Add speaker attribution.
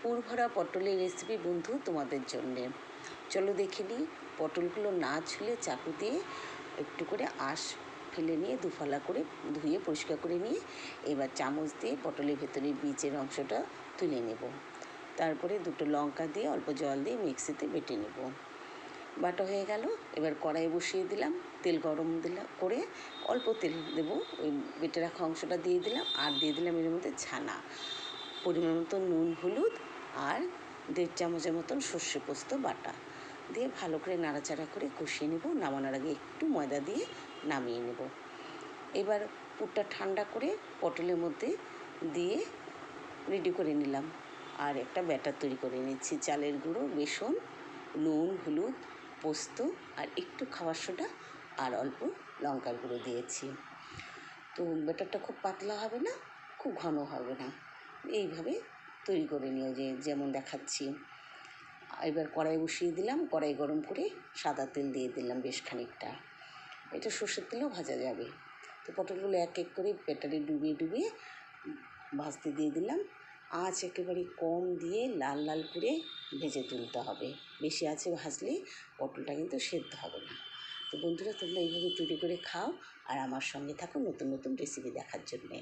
Speaker 1: পুরভরা পটলের রেসিপি বন্ধু তোমাদের জন্যে। চলো দেখে নিই। পটলগুলো না ছুলে চাকু দিয়ে একটু করে আঁশ ফেলে নিয়ে দুফালা করে ধুয়ে পরিষ্কার করে নিয়ে এবার চামচ দিয়ে পটলের ভেতরে বীজের অংশটা তুলে নেব। তারপরে দুটো লঙ্কা দিয়ে অল্প জল দিয়ে মিক্সিতে বেটে নেব। বাটা হয়ে গেল। এবার কড়াই বসিয়ে দিলাম, তেল গরম করে অল্প তেল দেবো, ওই বেটে রাখা অংশটা দিয়ে দিলাম আর দিয়ে দিলাম এর মধ্যে ছানা, পরিমাণ মতো নুন, হলুদ আর 1.5 চামচের মতন সর্ষে পোস্ত বাটা দিয়ে ভালো করে নাড়াচাড়া করে কষিয়ে নেব। নামানোর আগে একটু ময়দা দিয়ে নামিয়ে নেব। এবার পুরটা ঠান্ডা করে পটলের মধ্যে দিয়ে রেডি করে নিলাম আর একটা ব্যাটার তৈরি করে নিচ্ছি। চালের গুঁড়ো, বেসন, নুন, হলুদ, পোস্ত আর একটু খাবার সোডা আর অল্প লঙ্কার গুঁড়ো দিয়েছি। তো ব্যাটারটা খুব পাতলা হবে না, খুব ঘন হবে না, এইভাবে তৈরি করে নিও যেমন দেখাচ্ছি। এবার কড়াই বসিয়ে দিলাম, কড়াই গরম করে সাদা তেল দিয়ে দিলাম বেশ খানিকটা, এটা সর্ষের তেলেও ভাজা যাবে। তো পটলগুলো এক এক করে ব্যাটারে ডুবিয়ে ডুবিয়ে ভাজতে দিয়ে দিলাম। আঁচ একেবারে কম দিয়ে লাল লাল করে ভেজে তুলতে হবে, বেশি আঁচে ভাজলে পটলটা কিন্তু সেদ্ধ হবে না। তো বন্ধুরা, তোমরা এইভাবে তৈরি করে খাও আর আমার সঙ্গে থাকো নতুন নতুন রেসিপি দেখার জন্যে।